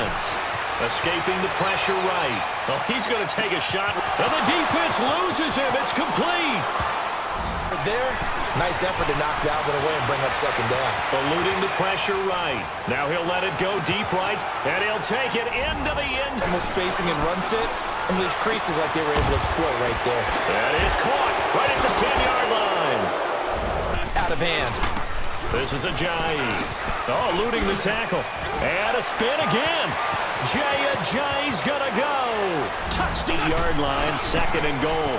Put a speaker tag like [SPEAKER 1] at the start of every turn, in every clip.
[SPEAKER 1] wins. Escaping the pressure right. Oh, he's going to take a shot. And the defense loses him. It's complete.
[SPEAKER 2] There, nice effort to knock that one away and bring up second down.
[SPEAKER 1] Eluding the pressure right. Now he'll let it go deep right, and he'll take it into the end.
[SPEAKER 2] Spacing and run fits, and those creases like they were able to exploit right there.
[SPEAKER 1] That is caught right at the 10-yard line.
[SPEAKER 2] Out of hand.
[SPEAKER 1] This is Ajayi. Oh, eluding the tackle. And a spin again. Ajayi's gonna go. Touchdown. Yard line, second and goal.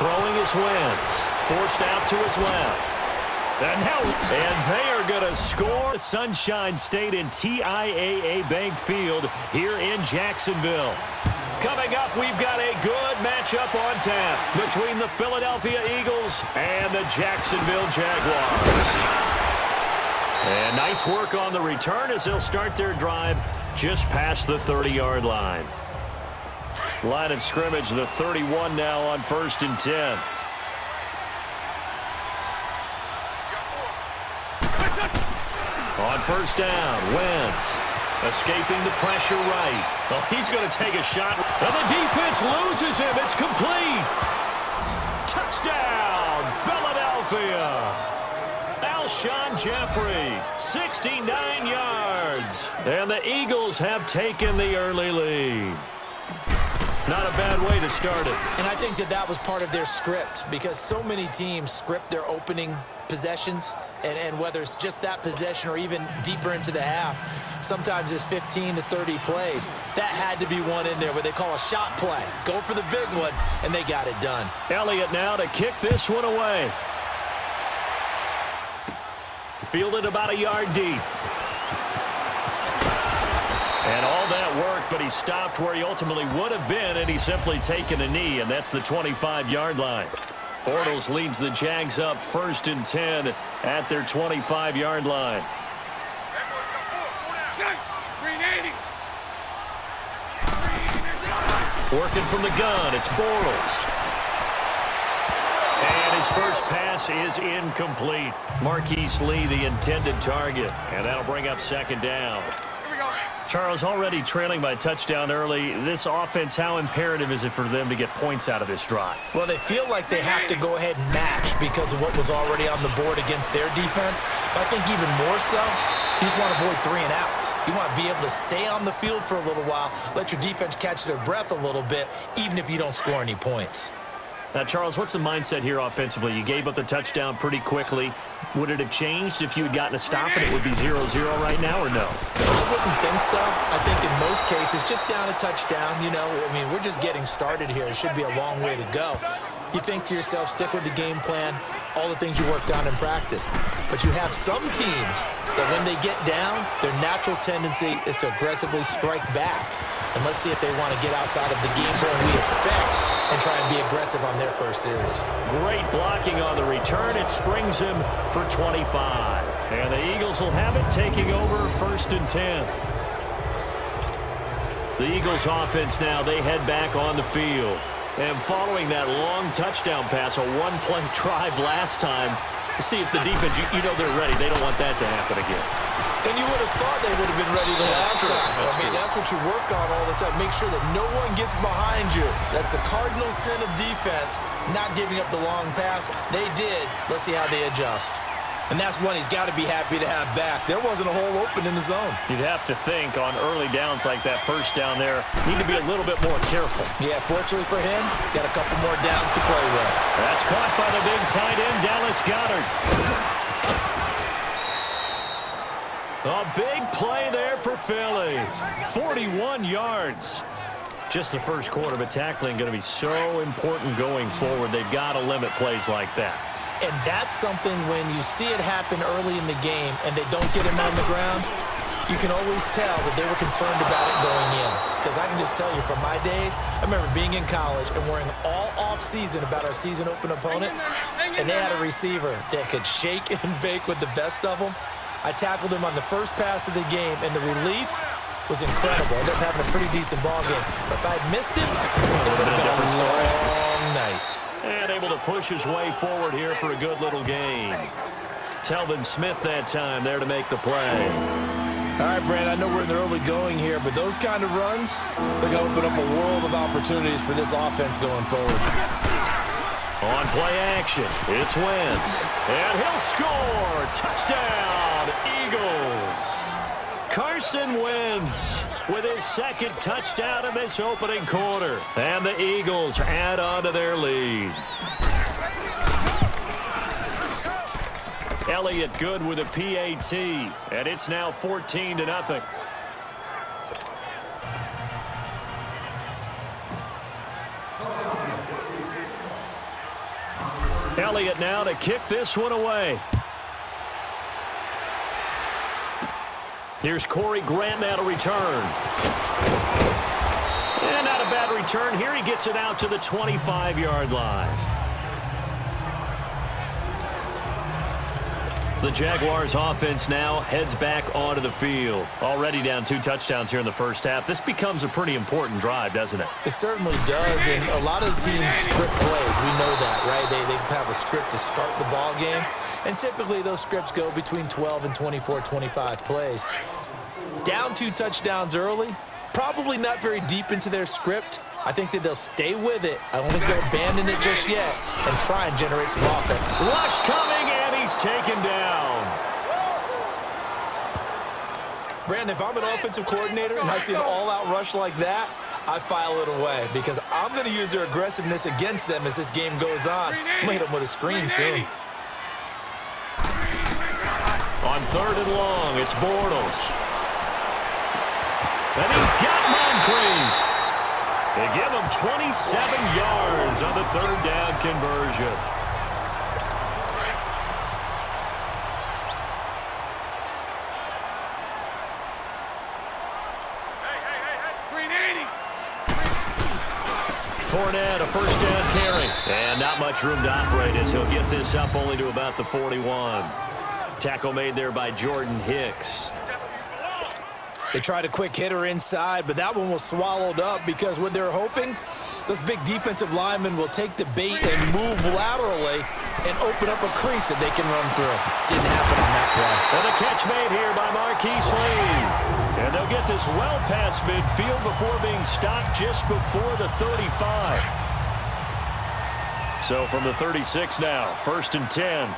[SPEAKER 1] Throwing his Wentz. Forced out to his left. And they are going to score. Sunshine State in TIAA Bank Field here in Jacksonville. Coming up, we've got a good matchup on tap between the Philadelphia Eagles and the Jacksonville Jaguars. And nice work on the return as they'll start their drive just past the 30-yard line. Line of scrimmage, the 31 now on 1st and 10. On first down, Wentz escaping the pressure right. Well, he's going to take a shot. And the defense loses him. It's complete. Touchdown, Philadelphia. Alshon Jeffrey, 69 yards. And the Eagles have taken the early lead. Not a bad way to start it.
[SPEAKER 2] And I think that was part of their script, because so many teams script their opening possessions, and whether it's just that possession or even deeper into the half, sometimes it's 15 to 30 plays. That had to be one in there where they call a shot play. Go for the big one, and they got it done.
[SPEAKER 1] Elliott now to kick this one away. Fielded about a yard deep. And all that work, but he stopped where he ultimately would have been, and he's simply taken a knee, and that's the 25-yard line. Bortles leads the Jags up 1st and 10 at their 25-yard line. Working from the gun, it's Bortles. And his first pass is incomplete. Marquise Lee, the intended target, and that'll bring up second down. Charles, already trailing by a touchdown early. This offense, how imperative is it for them to get points out of this drive?
[SPEAKER 2] Well, they feel like they have to go ahead and match because of what was already on the board against their defense. But I think even more so, you just want to avoid 3 and outs. You want to be able to stay on the field for a little while, let your defense catch their breath a little bit, even if you don't score any points.
[SPEAKER 1] Now, Charles, what's the mindset here offensively? You gave up the touchdown pretty quickly. Would it have changed if you had gotten a stop and it would be 0-0 right now, or no?
[SPEAKER 2] I wouldn't think so. I think in most cases, just down a touchdown, you know, I mean, we're just getting started here. It should be a long way to go. You think to yourself, stick with the game plan, all the things you worked on in practice. But you have some teams that when they get down, their natural tendency is to aggressively strike back. And let's see if they want to get outside of the game plan we expect and try and be aggressive on their first series.
[SPEAKER 1] Great blocking on the return. It springs him for 25. And the Eagles will have it, taking over 1st and 10. The Eagles offense now, they head back on the field. And following that long touchdown pass, a one-play drive last time, to see if the defense, you know they're ready. They don't want that to happen again.
[SPEAKER 2] And you would have thought they would have been ready the last time. I mean, that's what you work on all the time. Make sure that no one gets behind you. That's the cardinal sin of defense, not giving up the long pass. They did. Let's see how they adjust. And that's one he's got to be happy to have back. There wasn't a hole open in the zone.
[SPEAKER 1] You'd have to think on early downs like that first down there, need to be a little bit more careful.
[SPEAKER 2] Yeah, fortunately for him, got a couple more downs to play with.
[SPEAKER 1] That's caught by the big tight end, Dallas Goedert. A big play there for Philly. 41 yards. Just the first quarter, but tackling going to be so important going forward. They've got to limit plays like that.
[SPEAKER 2] And that's something when you see it happen early in the game and they don't get him on the ground, you can always tell that they were concerned about it going in. Because I can just tell you from my days, I remember being in college and worrying all off-season about our season open opponent, and they had a receiver that could shake and bake with the best of them. I tackled him on the first pass of the game, and the relief was incredible. I ended up having a pretty decent ball game. But if I had missed him, it would have been a different story. Long night.
[SPEAKER 1] And able to push his way forward here for a good little gain. Telvin Smith that time there to make the play.
[SPEAKER 2] All right, Brand, I know we're in the early going here, but those kind of runs, they're going to open up a world of opportunities for this offense going forward.
[SPEAKER 1] On play action, it's Wentz. And he'll score. Touchdown, Eagles. Carson Wentz with his second touchdown in this opening quarter. And the Eagles add on to their lead. Elliott good with a PAT, and it's now 14-0. Elliott now to kick this one away. Here's Corey Grant now to return. And not a bad return here. He gets it out to the 25-yard line. The Jaguars offense now heads back onto the field. Already down 2 touchdowns here in the first half. This becomes a pretty important drive, doesn't it?
[SPEAKER 2] It certainly does, and a lot of the teams script plays. We know that, right? They have a script to start the ball game, and typically those scripts go between 12 and 24, 25 plays. Down 2 touchdowns early, probably not very deep into their script. I think that they'll stay with it. I don't think they'll abandon it just yet and try and generate some offense.
[SPEAKER 1] Rush coming, and he's taken down.
[SPEAKER 2] Brandon, if I'm an offensive coordinator and I see an all-out rush like that, I file it away because I'm going to use their aggressiveness against them as this game goes on. I'm going to hit them with a screen soon.
[SPEAKER 1] On 3rd and long, it's Bortles. And he's got Moncrief. They give him 27 yards on the 3rd down conversion. Fournette, a first down carry. And not much room to operate as he'll get this up only to about the 41. Tackle made there by Jordan Hicks.
[SPEAKER 2] They tried a quick hitter inside, but that one was swallowed up because what they're hoping, those big defensive linemen will take the bait and move laterally and open up a crease that they can run through. Didn't happen on that play.
[SPEAKER 1] And a catch made here by Marquise Lee. And they'll get this well past midfield before being stopped just before the 35. So from the 36 now, 1st and 10.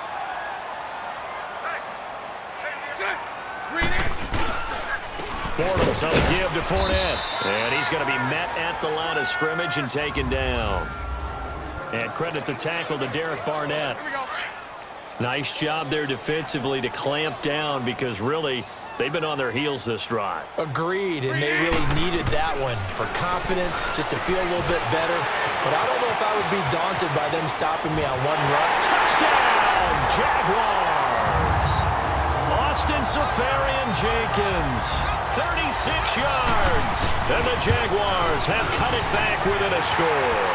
[SPEAKER 1] Bortles on the give to Fournette. And he's going to be met at the line of scrimmage and taken down. And credit the tackle to Derek Barnett. Nice job there defensively to clamp down because really they've been on their heels this drive.
[SPEAKER 2] Agreed, and they really needed that one for confidence, just to feel a little bit better. But I don't know if I would be daunted by them stopping me on one run.
[SPEAKER 1] Touchdown, Jaguars! Austin Seferian-Jenkins, 36 yards. And the Jaguars have cut it back within a score.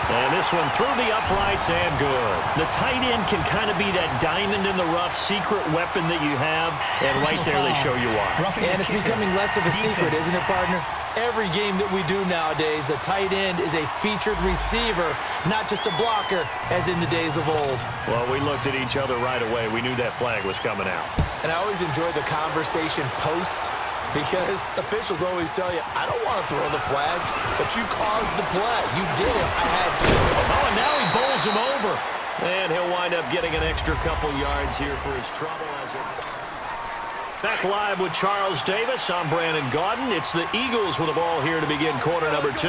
[SPEAKER 1] And this one through the uprights and good. The tight end can kind of be that diamond in the rough secret weapon that you have. And right there they show you why.
[SPEAKER 2] And it's becoming less of a secret, isn't it, partner? Every game that we do nowadays, the tight end is a featured receiver, not just a blocker, as in the days of old.
[SPEAKER 1] Well, we looked at each other right away. We knew that flag was coming out.
[SPEAKER 2] And I always enjoy the conversation post, because officials always tell you, I don't want to throw the flag, but you caused the play. You did it. I had to.
[SPEAKER 1] Oh, and now he bowls him over. And he'll wind up getting an extra couple yards here for his trouble. Back live with Charles Davis. I'm Brandon Gaudin. It's the Eagles with the ball here to begin quarter number 2.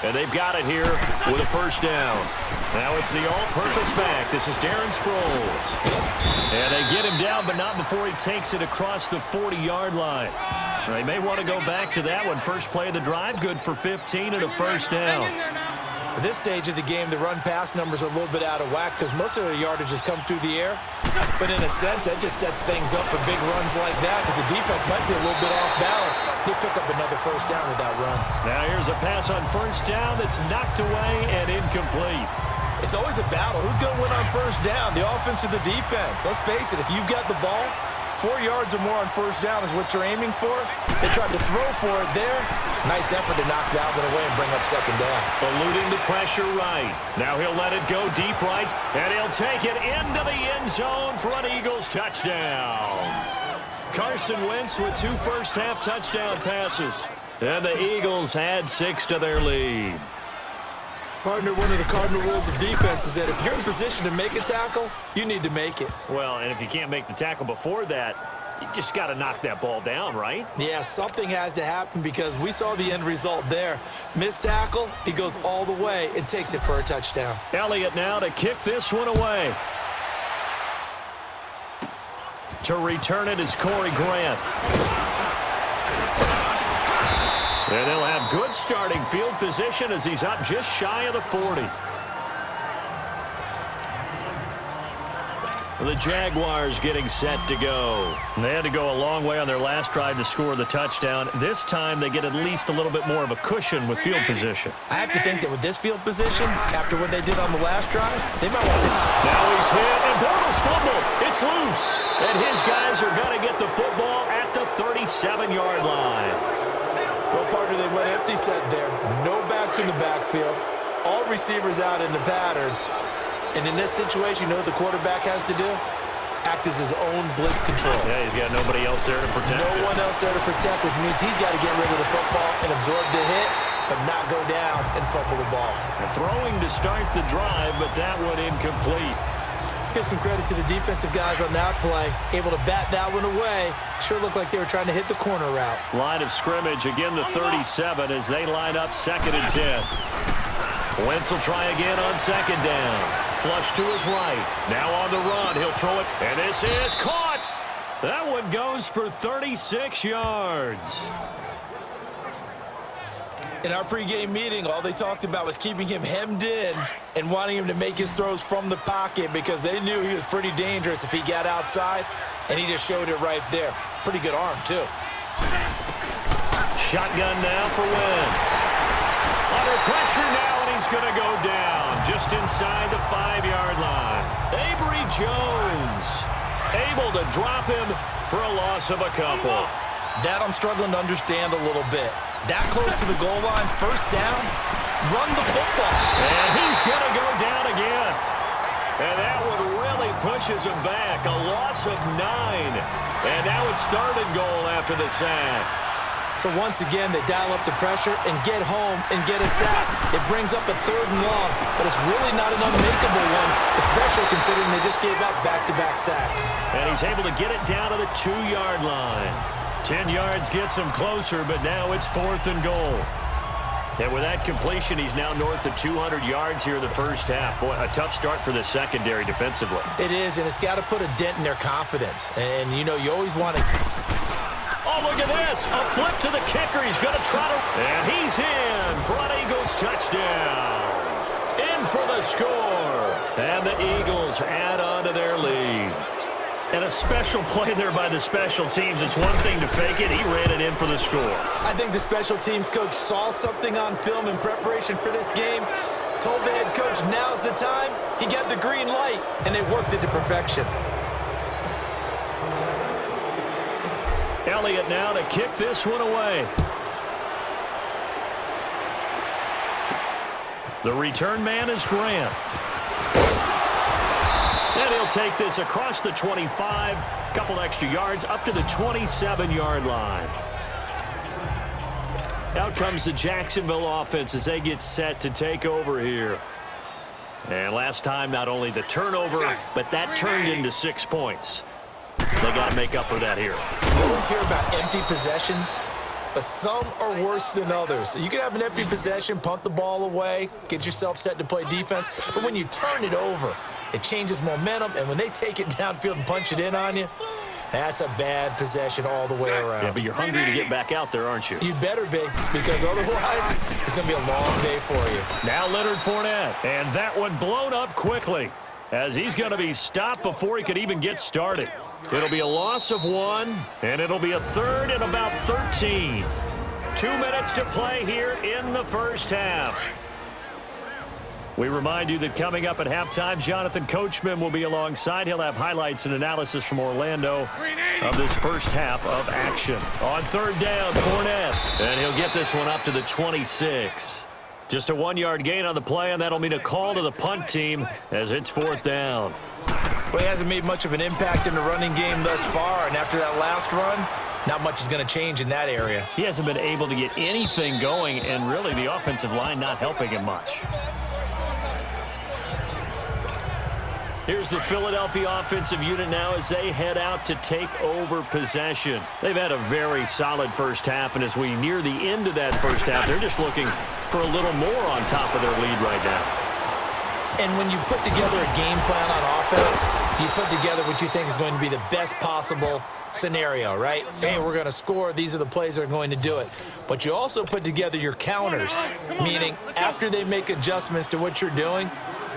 [SPEAKER 1] And they've got it here with a first down. Now it's the all-purpose back. This is Darren Sproles. And they get him down, but not before he takes it across the 40-yard line. They may want to go back to that one. First play of the drive, good for 15 and a first down.
[SPEAKER 2] At this stage of the game, the run-pass numbers are a little bit out of whack because most of their yardage has come through the air. But in a sense, that just sets things up for big runs like that because the defense might be a little bit off balance. They pick up another first down with that run.
[SPEAKER 1] Now here's a pass on first down that's knocked away and incomplete.
[SPEAKER 2] It's always a battle. Who's going to win on first down, the offense or the defense? Let's face it, if you've got the ball, 4 yards or more on first down is what you're aiming for. They tried to throw for it there. Nice effort to knock that one away and bring up second down.
[SPEAKER 1] Eluding the pressure right. Now he'll let it go deep right, and he'll take it into the end zone for an Eagles touchdown. Carson Wentz with 2 first-half touchdown passes. And the Eagles add 6 to their lead.
[SPEAKER 2] Partner, one of the cardinal rules of defense is that if you're in position to make a tackle, you need to make it.
[SPEAKER 1] Well, and if you can't make the tackle before that, you just got to knock that ball down, right?
[SPEAKER 2] Yeah, something has to happen because we saw the end result there. Missed tackle, he goes all the way and takes it for a touchdown.
[SPEAKER 1] Elliott now to kick this one away. To return it is Corey Grant. And they'll have good starting field position as he's up just shy of the 40. The Jaguars getting set to go. They had to go a long way on their last drive to score the touchdown. This time they get at least a little bit more of a cushion with field position.
[SPEAKER 2] I have to think that with this field position, after what they did on the last drive, they might want to...
[SPEAKER 1] Now he's hit, and Bortles fumble. It's loose. And his guys are going to get the football at the 37-yard line.
[SPEAKER 2] Well, partner, they went empty set there. No backs in the backfield. All receivers out in the pattern. And in this situation, you know what the quarterback has to do? Act as his own blitz control.
[SPEAKER 1] Yeah, he's got nobody else there to protect.
[SPEAKER 2] No one else there to protect, which means he's got to get rid of the football and absorb the hit, but not go down and fumble the ball.
[SPEAKER 1] Throwing to start the drive, but that one incomplete.
[SPEAKER 2] Let's give some credit to the defensive guys on that play. Able to bat that one away. Sure looked like they were trying to hit the corner route.
[SPEAKER 1] Line of scrimmage, again the 37 as they line up 2nd and 10. Wentz will try again on 2nd down. Flush to his right. Now on the run. He'll throw it. And this is caught. That one goes for 36 yards.
[SPEAKER 2] In our pregame meeting, all they talked about was keeping him hemmed in and wanting him to make his throws from the pocket because they knew he was pretty dangerous if he got outside, and he just showed it right there. Pretty good arm, too.
[SPEAKER 1] Shotgun now for Wentz. Under pressure now, and he's going to go down just inside the 5-yard line. Avery Jones able to drop him for a loss of a couple.
[SPEAKER 2] That I'm struggling to understand a little bit. That close to the goal line, first down, run the football.
[SPEAKER 1] And he's going to go down again. And that one really pushes him back. A loss of 9. And now it's 3rd and goal after the sack.
[SPEAKER 2] So once again, they dial up the pressure and get home and get a sack. It brings up a 3rd and long, but it's really not an unmakeable one, especially considering they just gave up back-to-back sacks.
[SPEAKER 1] And he's able to get it down to the 2-yard line. 10 yards gets him closer, but now it's 4th and goal. And with that completion, he's now north of 200 yards here in the first half. Boy, a tough start for the secondary defensively.
[SPEAKER 2] It is, and it's got to put a dent in their confidence. And, you know, you always want to...
[SPEAKER 1] Oh, look at this. A flip to the kicker. He's going to try to... And he's in for an Eagles touchdown. In for the score. And the Eagles add on to their lead. And a special play there by the special teams. It's one thing to fake it. He ran it in for the score.
[SPEAKER 2] I think the special teams coach saw something on film in preparation for this game, told the head coach now's the time. He got the green light, and they worked it to perfection.
[SPEAKER 1] Elliott now to kick this one away. The return man is Grant. And he'll take this across the 25, couple extra yards, up to the 27-yard line. Out comes the Jacksonville offense as they get set to take over here. And last time, not only the turnover, but that turned into 6 points. They got to make up for that here.
[SPEAKER 2] You always hear about empty possessions, but some are worse than others. You can have an empty possession, punt the ball away, get yourself set to play defense, but when you turn it over, it changes momentum, and when they take it downfield and punch it in on you, that's a bad possession all the way around.
[SPEAKER 1] Yeah, but you're hungry to get back out there, aren't you?
[SPEAKER 2] You better be, because otherwise, it's going to be a long day for you.
[SPEAKER 1] Now Leonard Fournette, and that one blown up quickly as he's going to be stopped before he could even get started. It'll be a loss of 1, and it'll be a 3rd and about 13. 2 minutes to play here in the first half. We remind you that coming up at halftime, Jonathan Coachman will be alongside. He'll have highlights and analysis from Orlando of this first half of action. On 3rd down, Fournette, and he'll get this one up to the 26. Just a 1-yard gain on the play, and that'll mean a call to the punt team as it's 4th down.
[SPEAKER 2] Well, he hasn't made much of an impact in the running game thus far, and after that last run, not much is going to change in that area.
[SPEAKER 1] He hasn't been able to get anything going, and really the offensive line not helping him much. Here's the Philadelphia offensive unit now as they head out to take over possession. They've had a very solid first half, and as we near the end of that first half, they're just looking for a little more on top of their lead right now.
[SPEAKER 2] And when you put together a game plan on offense, you put together what you think is going to be the best possible scenario, right? Hey, we're going to score. These are the plays that are going to do it. But you also put together your counters, meaning after they make adjustments to what you're doing,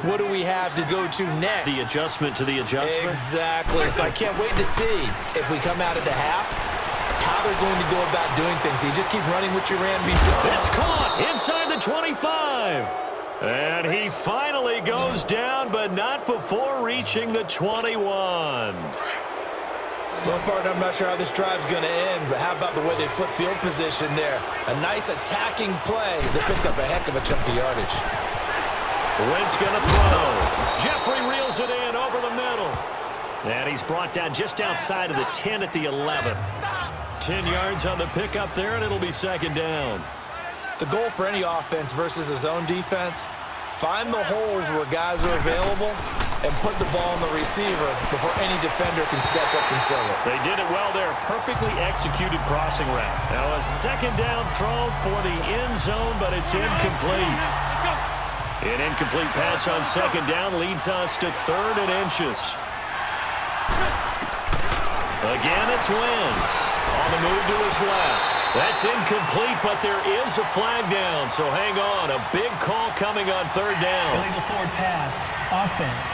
[SPEAKER 2] what do we have to go to next?
[SPEAKER 1] The adjustment to the adjustment?
[SPEAKER 2] Exactly. So I can't wait to see if we come out of the half, how they're going to go about doing things. So you just keep running what you ran before.
[SPEAKER 1] It's caught inside the 25. And he finally goes down, but not before reaching the 21.
[SPEAKER 2] Well, partner, I'm not sure how this drive's going to end, but how about the way they flip field position there? A nice attacking play that picked up a heck of a chunk of yardage.
[SPEAKER 1] Wentz going to throw. Jeffrey reels it in over the middle. And he's brought down just outside of the 10 at the 11. 10 yards on the pickup there, and it'll be second down.
[SPEAKER 2] The goal for any offense versus a zone defense, find the holes where guys are available and put the ball on the receiver before any defender can step up and fill it.
[SPEAKER 1] They did it well there. Perfectly executed crossing route. Now a second down throw for the end zone, but it's incomplete. An incomplete pass on second down leads us to 3rd and inches. Again, it's Wentz on the move to his left. That's incomplete, but there is a flag down, so hang on. A big call coming on 3rd down.
[SPEAKER 3] Illegal forward pass, offense.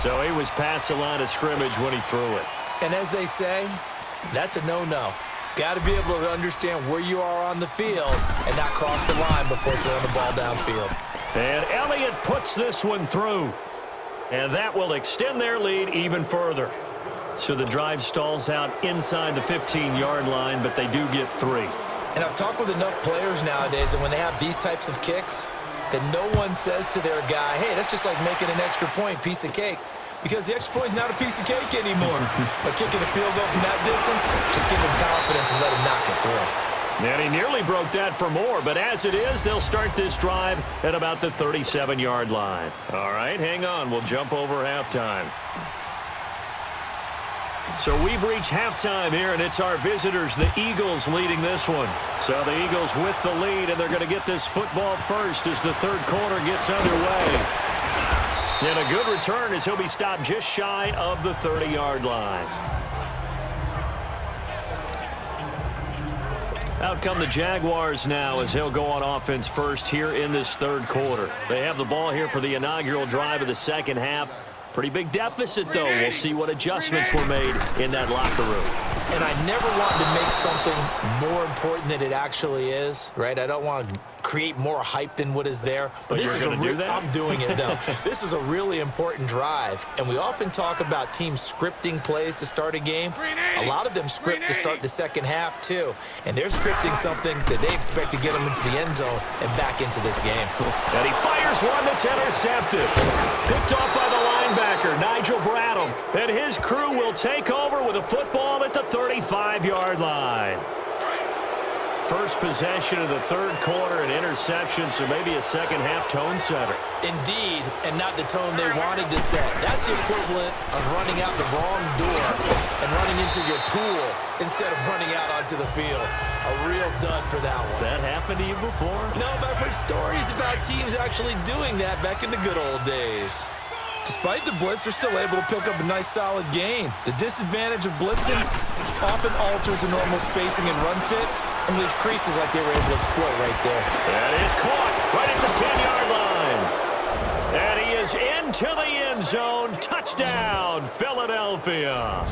[SPEAKER 1] So he was past the line of scrimmage when he threw it.
[SPEAKER 2] And as they say, that's a no-no. Got to be able to understand where you are on the field and not cross the line before throwing the ball downfield.
[SPEAKER 1] And Elliott puts this one through. And that will extend their lead even further. So the drive stalls out inside the 15-yard line, but they do get 3.
[SPEAKER 2] And I've talked with enough players nowadays that when they have these types of kicks, that no one says to their guy, hey, that's just like making an extra point, piece of cake. Because the extra point is not a piece of cake anymore. But kicking a field goal from that distance, just give him confidence and let him knock it through.
[SPEAKER 1] And he nearly broke that for more, but as it is, they'll start this drive at about the 37-yard line. All right, hang on. We'll jump over halftime. So we've reached halftime here, and it's our visitors, the Eagles, leading this one. So the Eagles with the lead, and they're going to get this football first as the third quarter gets underway. And a good return as he'll be stopped just shy of the 30-yard line. Out come the Jaguars now as they'll go on offense first here in this third quarter. They have the ball here for the inaugural drive of the second half. Pretty big deficit, though. We'll see what adjustments were made in that locker room.
[SPEAKER 2] And I never want to make something more important than it actually is, right? I don't want to create more hype than what is there.
[SPEAKER 1] But
[SPEAKER 2] this is
[SPEAKER 1] going to do that?
[SPEAKER 2] I'm doing it, though. This is a really important drive. And we often talk about teams scripting plays to start a game. A lot of them script to start the second half, too. And they're scripting something that they expect to get them into the end zone and back into this game.
[SPEAKER 1] And he fires one that's intercepted. Picked off by the linebacker, Nigel Bradham. And his crew will take over with a football at the 35-yard line. First possession of the third quarter, an interception, so maybe a second-half tone setter.
[SPEAKER 2] Indeed, and not the tone they wanted to set. That's the equivalent of running out the wrong door and running into your pool instead of running out onto the field. A real dud for that one.
[SPEAKER 1] Has that happened to you before?
[SPEAKER 2] No, but I've heard stories about teams actually doing that back in the good old days. Despite the blitz, they're still able to pick up a nice, solid gain. The disadvantage of blitzing often alters the normal spacing and run fits and leaves creases like they were able to exploit right there.
[SPEAKER 1] That is caught right at the 10-yard line. And he is into the end zone. Touchdown, Philadelphia.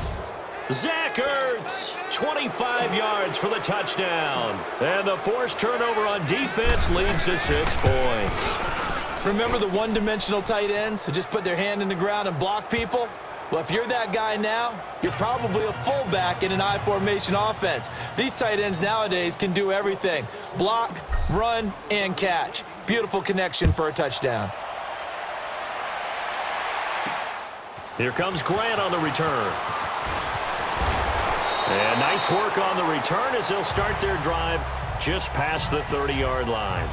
[SPEAKER 1] Zach Ertz, 25 yards for the touchdown. And the forced turnover on defense leads to 6 points.
[SPEAKER 2] Remember the one-dimensional tight ends who just put their hand in the ground and block people? Well, if you're that guy now, you're probably a fullback in an I-formation offense. These tight ends nowadays can do everything. Block, run, and catch. Beautiful connection for a touchdown.
[SPEAKER 1] Here comes Grant on the return. And nice work on the return as they'll start their drive just past the 30-yard line.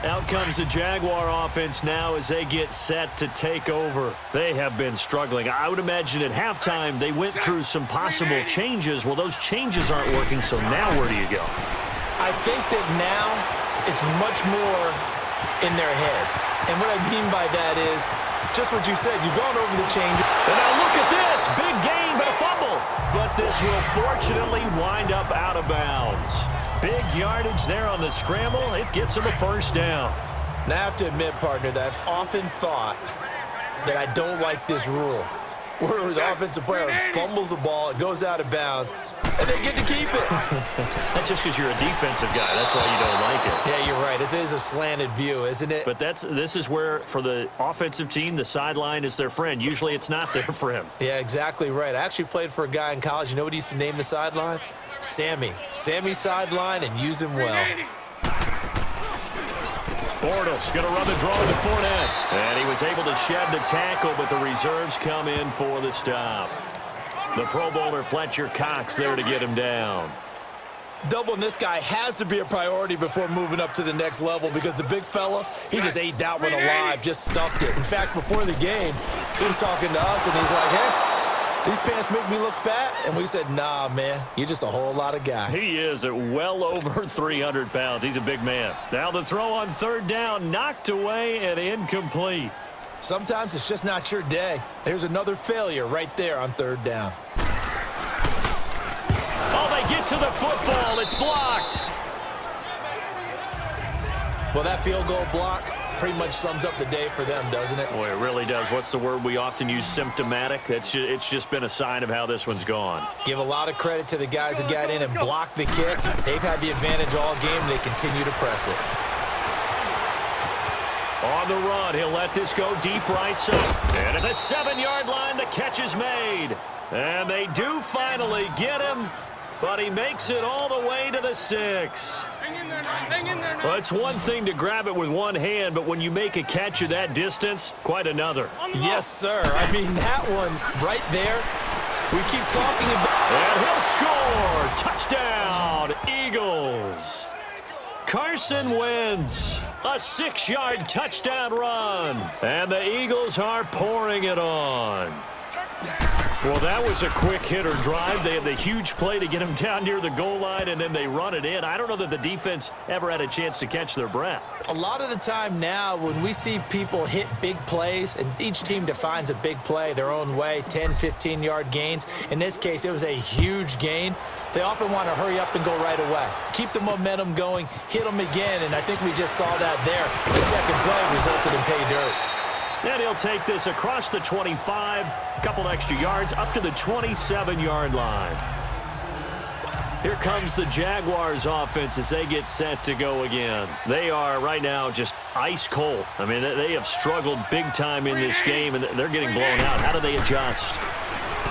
[SPEAKER 1] Out comes the Jaguar offense now as they get set to take over. They have been struggling. I would imagine at halftime they went through some possible changes. Well, those changes aren't working, so now where do you go?
[SPEAKER 2] I think that now it's much more in their head. And what I mean by that is just what you said. You've gone over the change.
[SPEAKER 1] And now look at this. Big gain, but a fumble. But this will fortunately wind up out of bounds. Big yardage there on the scramble. It gets him a first down.
[SPEAKER 2] Now, I have to admit, partner, that I've often thought that I don't like this rule. Where the offensive player fumbles the ball, it goes out of bounds, and they get to keep it.
[SPEAKER 1] That's just because you're a defensive guy. That's why you don't like it.
[SPEAKER 2] Yeah, you're right. It is a slanted view, isn't it?
[SPEAKER 1] But this is where, for the offensive team, the sideline is their friend. Usually it's not there for him.
[SPEAKER 2] Yeah, exactly right. I actually played for a guy in college. You know what he used to name the sideline? Sammy. Sammy sideline, and use him well.
[SPEAKER 1] Bortles going to run the draw to Fournette. And he was able to shed the tackle, but the reserves come in for the stop. The Pro Bowler Fletcher Cox there to get him down.
[SPEAKER 2] Doubling this guy has to be a priority before moving up to the next level because the big fella, he just ate that one alive, just stuffed it. In fact, before the game, he was talking to us, and he's like, hey, these pants make me look fat. And we said, nah, man, you're just a whole lot of guy.
[SPEAKER 1] He is at well over 300 pounds. He's a big man. Now the throw on third down, knocked away and incomplete.
[SPEAKER 2] Sometimes it's just not your day. There's another failure right there on third down.
[SPEAKER 1] Oh, they get to the football. It's blocked.
[SPEAKER 2] Well, that field goal block pretty much sums up the day for them, doesn't it?
[SPEAKER 1] Boy, it really does. What's the word we often use? Symptomatic. It's just been a sign of how this one's gone.
[SPEAKER 2] Give a lot of credit to the guys who got in and blocked the kick. They've had the advantage all game, and they continue to press it.
[SPEAKER 1] On the run, he'll let this go deep right side. And at the 7-yard line, the catch is made. And they do finally get him, but he makes it all the way to the 6. Well, it's one thing to grab it with one hand, but when you make a catch of that distance, quite another.
[SPEAKER 2] Yes, sir. I mean, that one right there, we keep talking about.
[SPEAKER 1] And he'll score. Touchdown, Eagles. Carson Wentz, a 6-yard touchdown run. And the Eagles are pouring it on. Well, that was a quick hitter drive. They had the huge play to get him down near the goal line, and then they run it in. I don't know that the defense ever had a chance to catch their breath.
[SPEAKER 2] A lot of the time now when we see people hit big plays, and each team defines a big play their own way, 10, 15-yard gains. In this case, it was a huge gain. They often want to hurry up and go right away. Keep the momentum going, hit them again, and I think we just saw that there. The second play resulted in pay dirt.
[SPEAKER 1] And he'll take this across the 25, a couple extra yards, up to the 27-yard line. Here comes the Jaguars offense as they get set to go again. They are right now just ice cold. I mean, they have struggled big time in this game, and they're getting blown out. How do they adjust?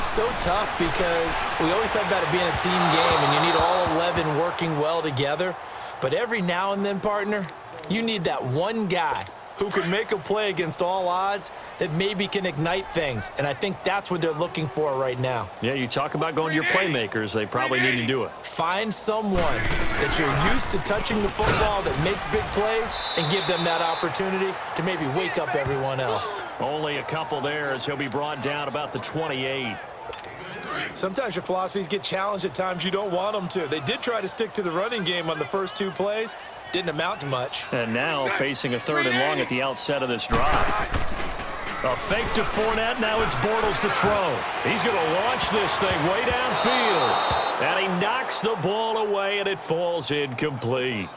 [SPEAKER 2] So tough because we always talk about it being a team game, and you need all 11 working well together. But every now and then, partner, you need that one guy who can make a play against all odds that maybe can ignite things. And I think that's what they're looking for right now.
[SPEAKER 1] Yeah, you talk about going to your playmakers. They probably need to do it.
[SPEAKER 2] Find someone that you're used to touching the football that makes big plays and give them that opportunity to maybe wake up everyone else.
[SPEAKER 1] Only a couple there as he'll be brought down about the 28.
[SPEAKER 2] Sometimes your philosophies get challenged at times you don't want them to. They did try to stick to the running game on the first 2 plays. Didn't amount to much.
[SPEAKER 1] And now facing a 3rd and long at the outset of this drive. A fake to Fournette. Now it's Bortles to throw. He's going to launch this thing way downfield. And he knocks the ball away, and it falls incomplete.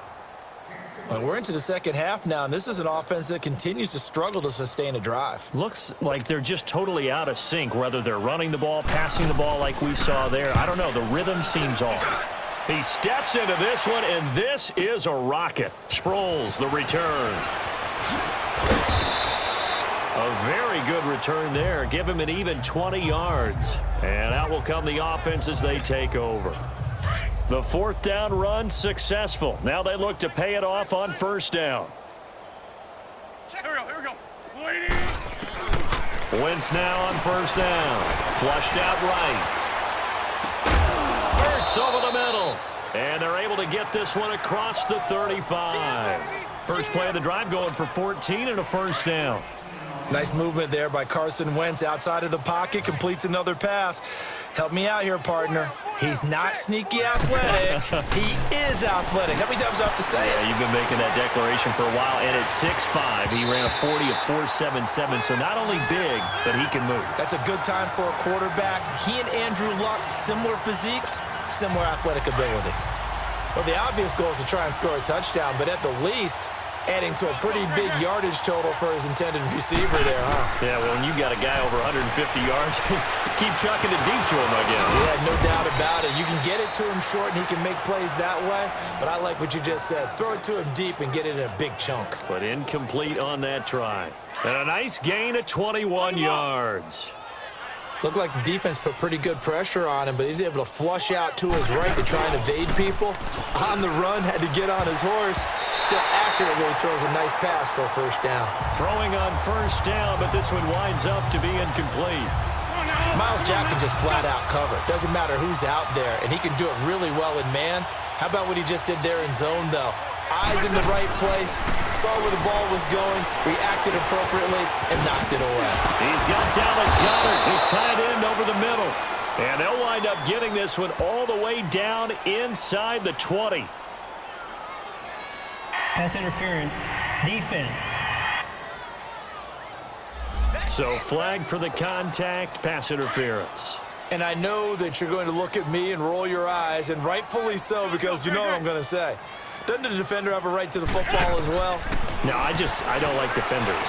[SPEAKER 2] Well, we're into the second half now, and this is an offense that continues to struggle to sustain a drive.
[SPEAKER 1] Looks like they're just totally out of sync, whether they're running the ball, passing the ball like we saw there. I don't know. The rhythm seems off. He steps into this one, and this is a rocket. Sproles, the return. A very good return there. Give him an even 20 yards. And out will come the offense as they take over. The fourth down run successful. Now they look to pay it off on first down.
[SPEAKER 4] Here we go.
[SPEAKER 1] Wentz now on first down. Flushed out right. Hurts over the middle. And they're able to get this one across the 35. First play of the drive going for 14 and a first down.
[SPEAKER 2] Nice movement there by Carson Wentz outside of the pocket, completes another pass. Help me out here, partner. He's not sneaky athletic. He is athletic. How many times do I have to say it?
[SPEAKER 1] Yeah, you've been making that declaration for a while, and at 6'5", he ran a 40 of 4.77, so not only big, but he can move.
[SPEAKER 2] That's a good time for a quarterback. He and Andrew Luck, similar physiques, similar athletic ability. Well, the obvious goal is to try and score a touchdown, but at the least, adding to a pretty big yardage total for his intended receiver there, huh?
[SPEAKER 1] Yeah, well, when you got a guy over 150 yards, keep chucking it deep to him again.
[SPEAKER 2] Yeah, no doubt about it. You can get it to him short, and he can make plays that way, but I like what you just said. Throw it to him deep and get it in a big chunk.
[SPEAKER 1] But incomplete on that try. And a nice gain of 21 yards.
[SPEAKER 2] Looked like the defense put pretty good pressure on him, but he's able to flush out to his right to try and evade people. On the run, had to get on his horse. Still accurately throws a nice pass for a first down.
[SPEAKER 1] Throwing on first down, but this one winds up to be incomplete.
[SPEAKER 2] Myles Jack can just flat out cover. Doesn't matter who's out there, and he can do it really well in man. How about what he just did there in zone, though? Eyes in the right place, saw where the ball was going, reacted appropriately, and knocked it away.
[SPEAKER 1] He's got Dallas Goedert. He's tied in over the middle. And they'll wind up getting this one all the way down inside the 20.
[SPEAKER 3] Pass interference. Defense.
[SPEAKER 1] So flag for the contact, pass interference.
[SPEAKER 2] And I know that you're going to look at me and roll your eyes, and rightfully so, because you know what I'm going to say. Doesn't the defender have a right to the football as well?
[SPEAKER 1] No, I don't like defenders.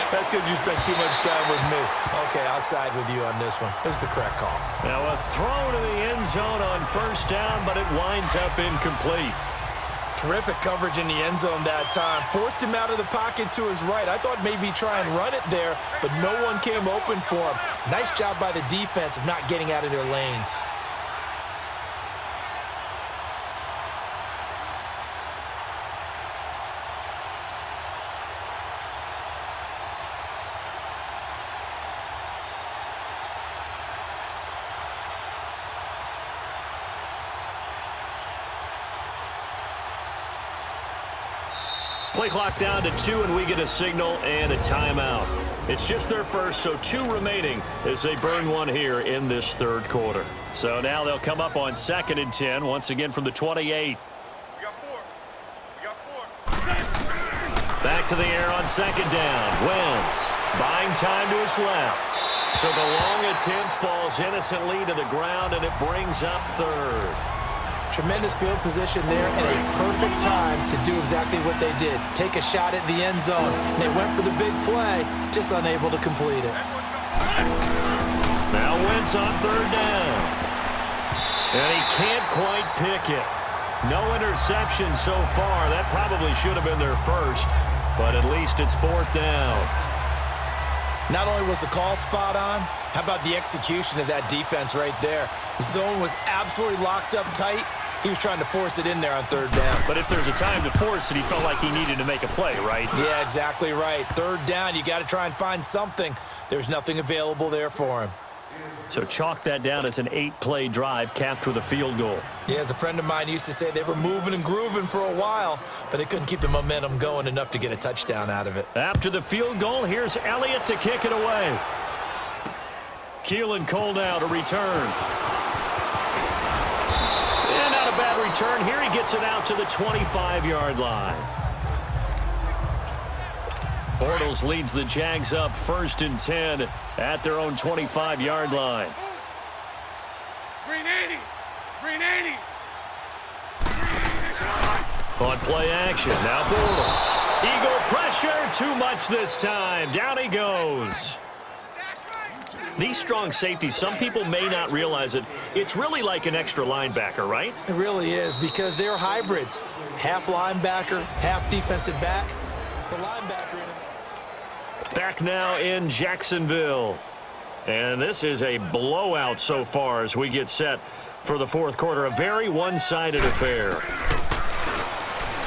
[SPEAKER 2] That's because you spent too much time with me. Okay, I'll side with you on this one. It's the correct call.
[SPEAKER 1] Now a throw to the end zone on first down, but it winds up incomplete.
[SPEAKER 2] Terrific coverage in the end zone that time. Forced him out of the pocket to his right. I thought maybe try and run it there, but no one came open for him. Nice job by the defense of not getting out of their lanes.
[SPEAKER 1] Play clock down to 2, and we get a signal and a timeout. It's just their first, so 2 remaining as they burn one here in this third quarter. So now they'll come up on 2nd and 10, once again from the 28. Back to the air on 2nd down. Wentz buying time to his left. So the long attempt falls innocently to the ground, and it brings up 3rd.
[SPEAKER 2] Tremendous field position there and a perfect time to do exactly what they did. Take a shot at the end zone. And they went for the big play, just unable to complete it.
[SPEAKER 1] Now Wentz on 3rd down. And he can't quite pick it. No interception so far. That probably should have been their first, but at least it's 4th down.
[SPEAKER 2] Not only was the call spot on, how about the execution of that defense right there? The zone was absolutely locked up tight. He was trying to force it in there on 3rd down.
[SPEAKER 1] But if there's a time to force it, he felt like he needed to make a play, right?
[SPEAKER 2] Yeah, exactly right. 3rd down, you got to try and find something. There's nothing available there for him.
[SPEAKER 1] So chalk that down as an 8-play drive capped with a field goal.
[SPEAKER 2] Yeah, as a friend of mine used to say, they were moving and grooving for a while, but they couldn't keep the momentum going enough to get a touchdown out of it.
[SPEAKER 1] After the field goal, here's Elliott to kick it away. Keelan Cole now to return. And not a bad return. Here he gets it out to the 25-yard line. Bortles leads the Jags up 1st and 10 at their own 25-yard line.
[SPEAKER 4] Green 80. Green 80.
[SPEAKER 1] On play action, now Bortles. Eagle pressure, too much this time. Down he goes. These strong safeties, some people may not realize it. It's really like an extra linebacker, right?
[SPEAKER 2] It really is, because they're hybrids. Half linebacker, half defensive back. The linebacker in it.
[SPEAKER 1] Back now in Jacksonville. And this is a blowout so far as we get set for the fourth quarter. A very one-sided affair.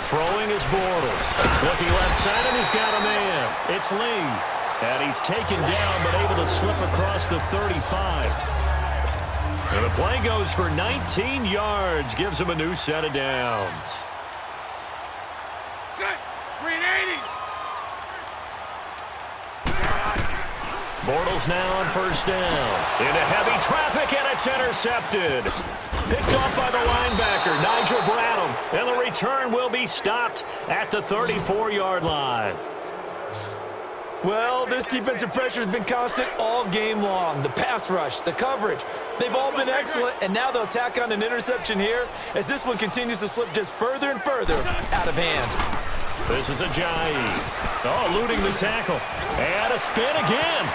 [SPEAKER 1] Throwing is Bortles. Looking left side, and he's got a man. It's Lee. And he's taken down, but able to slip across the 35. And the play goes for 19 yards. Gives him a new set of downs.
[SPEAKER 4] Set. Green 80.
[SPEAKER 1] Bortles now on first down. Into heavy traffic, and it's intercepted. Picked off by the linebacker, Nigel Bradham. And the return will be stopped at the 34-yard line.
[SPEAKER 2] Well, this defensive pressure has been constant all game long. The pass rush, the coverage, they've all been excellent, and now they'll tack on an interception here as this one continues to slip just further and further out of hand.
[SPEAKER 1] This is Ajayi. Oh, eluding the tackle. And a spin again.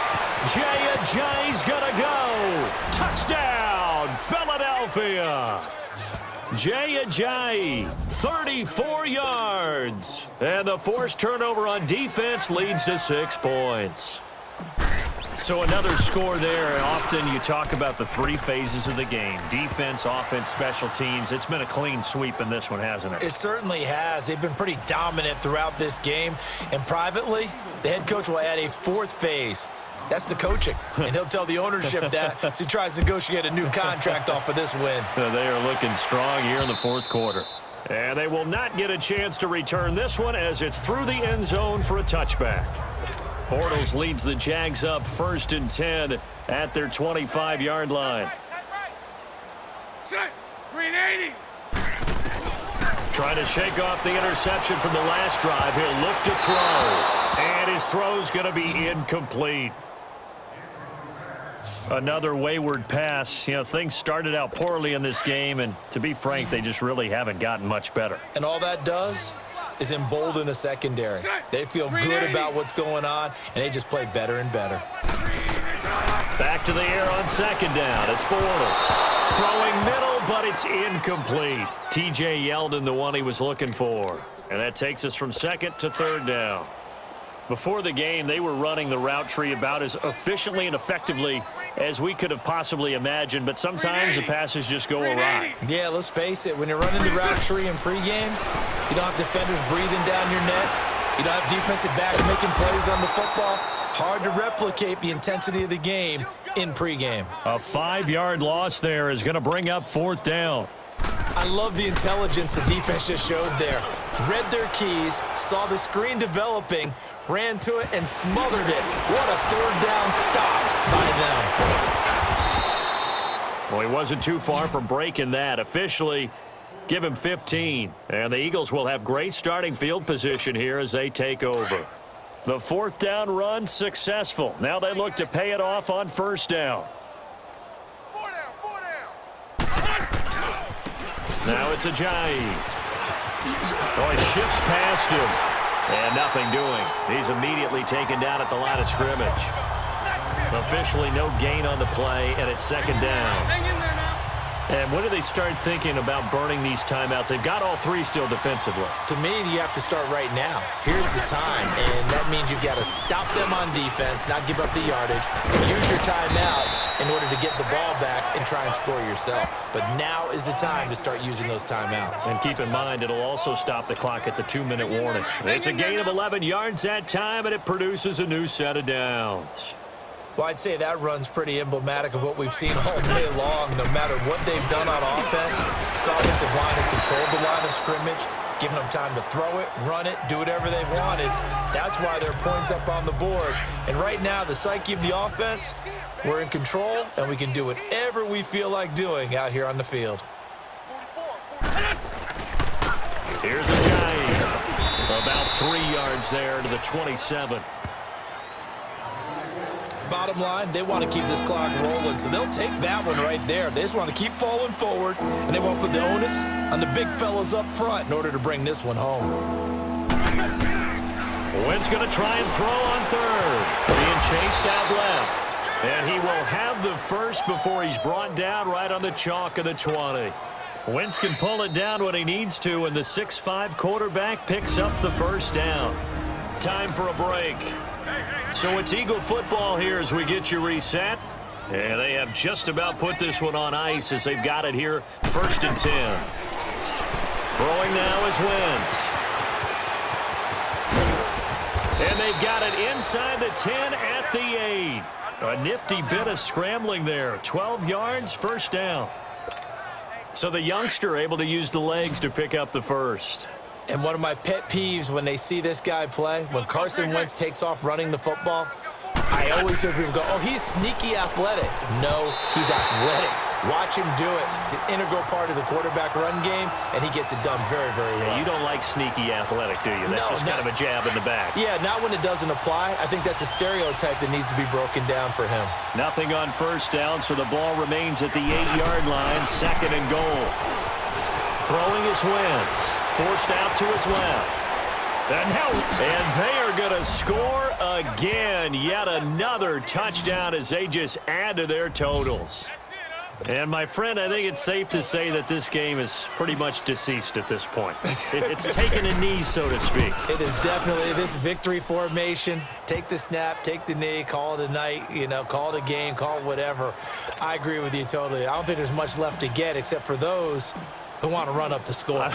[SPEAKER 1] Ajayi's gonna go. Touchdown, Philadelphia. Ajayi, 34 yards. And the forced turnover on defense leads to 6 points. So another score there. Often you talk about the 3 phases of the game. Defense, offense, special teams. It's been a clean sweep in this one, hasn't it?
[SPEAKER 2] It certainly has. They've been pretty dominant throughout this game. And privately, the head coach will add a 4th phase. That's the coaching. And he'll tell the ownership that as he tries to negotiate a new contract off of this win.
[SPEAKER 1] They are looking strong here in the fourth quarter. And they will not get a chance to return this one as it's through the end zone for a touchback. Bortles leads the Jags up 1st and 10 at their 25-yard line.
[SPEAKER 4] Set. Green 80.
[SPEAKER 1] Trying to shake off the interception from the last drive. He'll look to throw. And his throw's going to be incomplete. Another wayward pass. You know, things started out poorly in this game, and to be frank, they just really haven't gotten much better.
[SPEAKER 2] And all that does is embolden a secondary. They feel good about what's going on, and they just play better and better.
[SPEAKER 1] Back to the air on 2nd down. It's Bortles. Throwing middle, but it's incomplete. T.J. Yeldon, the one he was looking for. And that takes us from 2nd to 3rd down. Before the game, they were running the route tree about as efficiently and effectively as we could have possibly imagined, but sometimes the passes just go awry.
[SPEAKER 2] Yeah, let's face it. When you're running the route tree in pregame, you don't have defenders breathing down your neck. You don't have defensive backs making plays on the football. Hard to replicate the intensity of the game in pregame.
[SPEAKER 1] A 5-yard loss there is going to bring up 4th down.
[SPEAKER 2] I love the intelligence the defense just showed there. Read their keys, saw the screen developing, ran to it, and smothered it. What a 3rd down stop by them.
[SPEAKER 1] Well, he wasn't too far from breaking that. Officially, give him 15. And the Eagles will have great starting field position here as they take over. The 4th down run successful. Now they look to pay it off on 1st down.
[SPEAKER 4] 4 down.
[SPEAKER 1] Now it's Ajayi. Oh, he shifts past him. And nothing doing. He's immediately taken down at the line of scrimmage. Officially no gain on the play, and it's 2nd down.
[SPEAKER 4] Hang in there now.
[SPEAKER 1] And when do they start thinking about burning these timeouts? They've got all 3 still defensively.
[SPEAKER 2] To me, you have to start right now. Here's the time, and that means you've got to stop them on defense, not give up the yardage, use your timeouts in order to get the ball back and try and score yourself. But now is the time to start using those timeouts.
[SPEAKER 1] And keep in mind, it'll also stop the clock at the 2-minute warning. It's a gain of 11 yards that time, and it produces a new set of downs.
[SPEAKER 2] Well, I'd say that run's pretty emblematic of what we've seen all day long. No matter what they've done on offense, this offensive line has controlled the line of scrimmage, giving them time to throw it, run it, do whatever they've wanted. That's why there are points up on the board. And right now, the psyche of the offense, we're in control, and we can do whatever we feel like doing out here on the field.
[SPEAKER 1] Here's Ajayi. About 3 yards there to the 27.
[SPEAKER 2] Bottom line, they want to keep this clock rolling, so they'll take that one right there. They just want to keep falling forward, and they won't put the onus on the big fellas up front in order to bring this one home.
[SPEAKER 1] Wentz going to try and throw on 3rd. Being chased out left. And he will have the first before he's brought down right on the chalk of the 20. Wentz can pull it down when he needs to, and the 6'5" quarterback picks up the 1st down. Time for a break. So it's Eagle football here as we get you reset. And they have just about put this one on ice as they've got it here, 1st and 10. Throwing now is Wentz. And they've got it inside the 10 at the 8. A nifty bit of scrambling there. 12 yards, 1st down. So the youngster able to use the legs to pick up the first.
[SPEAKER 2] And one of my pet peeves when they see this guy play, when Carson Wentz takes off running the football, I always hear people go, oh, he's sneaky athletic. No, he's athletic. Watch him do it. It's an integral part of the quarterback run game, and he gets it done very, very well.
[SPEAKER 1] Yeah, you don't like sneaky athletic, do you? That's just kind of a jab in the back.
[SPEAKER 2] Yeah, not when it doesn't apply. I think that's a stereotype that needs to be broken down for him.
[SPEAKER 1] Nothing on 1st down, so the ball remains at the 8-yard line, 2nd and goal. Throwing is Wentz. Forced out to his left. And they are going to score again. Yet another touchdown as they just add to their totals. And, my friend, I think it's safe to say that this game is pretty much deceased at this point. It's taken a knee, so to speak.
[SPEAKER 2] It is definitely this victory formation. Take the snap, take the knee, call it a night, call it a game, call it whatever. I agree with you totally. I don't think there's much left to get except for those who want to run up the score.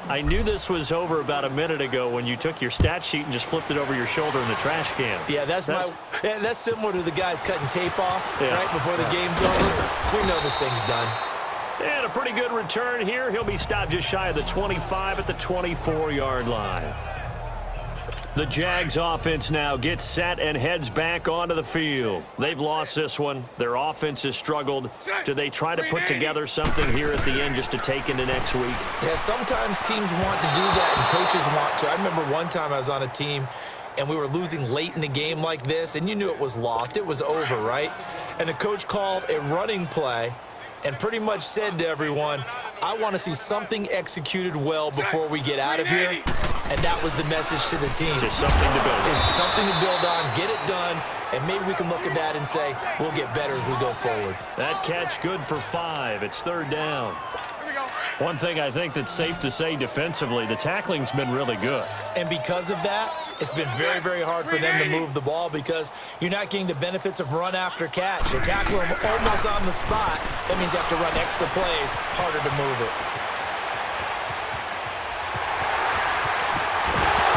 [SPEAKER 1] I knew this was over about a minute ago when you took your stat sheet and just flipped it over your shoulder in the trash can.
[SPEAKER 2] Yeah, that's similar to the guys cutting tape off right before the game's over. We know this thing's done.
[SPEAKER 1] And a pretty good return here. He'll be stopped just shy of the 25 at the 24-yard line. The Jags offense now gets set and heads back onto the field. They've lost this one. Their offense has struggled. Do they try to put together something here at the end just to take into next week?
[SPEAKER 2] Yeah, sometimes teams want to do that and coaches want to. I remember one time I was on a team and we were losing late in the game like this, and you knew it was lost. It was over, right? And the coach called a running play and pretty much said to everyone, I want to see something executed well before we get out of here. And that was the message to the team.
[SPEAKER 1] Just something to build on.
[SPEAKER 2] Just something to build on, get it done, and maybe we can look at that and say, we'll get better as we go forward.
[SPEAKER 1] That catch good for 5. It's 3rd down. One thing I think that's safe to say defensively, the tackling's been really good.
[SPEAKER 2] And because of that, it's been very, very hard for them to move the ball because you're not getting the benefits of run after catch. You tackle them almost on the spot. That means you have to run extra plays, harder to move it.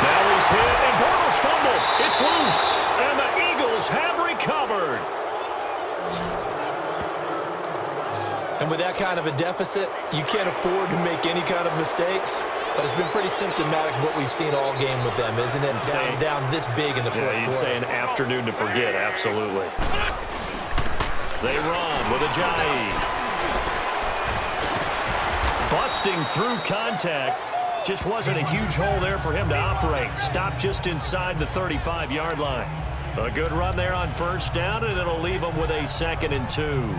[SPEAKER 1] Now he's hit, and Bortles fumbled. It's loose, and the Eagles have recovered.
[SPEAKER 2] And with that kind of a deficit, you can't afford to make any kind of mistakes. But it's been pretty symptomatic of what we've seen all game with them, isn't it? Down this big in the fourth quarter.
[SPEAKER 1] You'd say an afternoon to forget, absolutely. They run with Ajayi. Busting through contact. Just wasn't a huge hole there for him to operate. Stopped just inside the 35-yard line. A good run there on 1st down, and it'll leave them with a 2nd and 2.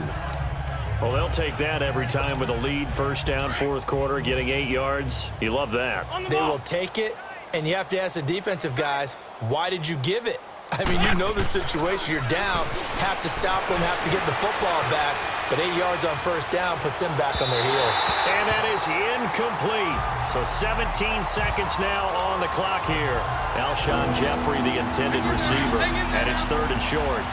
[SPEAKER 1] Well, they'll take that every time with a lead. 1st down, 4th quarter, getting 8 yards. You love that.
[SPEAKER 2] They will take it, and you have to ask the defensive guys, why did you give it? I mean, you know the situation. You're down, have to stop them, have to get the football back. But 8 yards on 1st down puts them back on their heels.
[SPEAKER 1] And that is incomplete. So 17 seconds now on the clock here. Alshon Jeffrey, the intended receiver, and it's 3rd and short.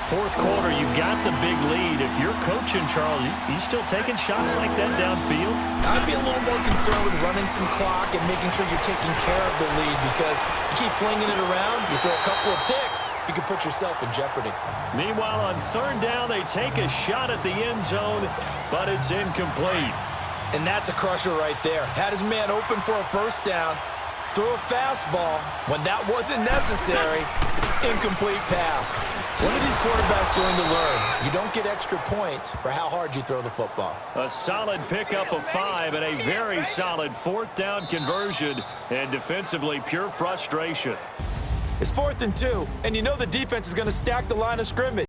[SPEAKER 1] 4th quarter, you've got the big lead. If you're coaching, Charles, you still taking shots like that downfield?
[SPEAKER 2] I'd be a little more concerned with running some clock and making sure you're taking care of the lead because you keep flinging it around, you throw a couple of picks, you can put yourself in jeopardy.
[SPEAKER 1] Meanwhile, on 3rd down, they take a shot at the end zone, but it's incomplete.
[SPEAKER 2] And that's a crusher right there. Had his man open for a 1st down, threw a fastball when that wasn't necessary. Incomplete pass. When are these quarterbacks going to learn? You don't get extra points for how hard you throw the football.
[SPEAKER 1] A solid pickup of 5 and a very solid 4th down conversion, and defensively pure frustration.
[SPEAKER 2] It's 4th and 2, and you know the defense is going to stack the line of scrimmage.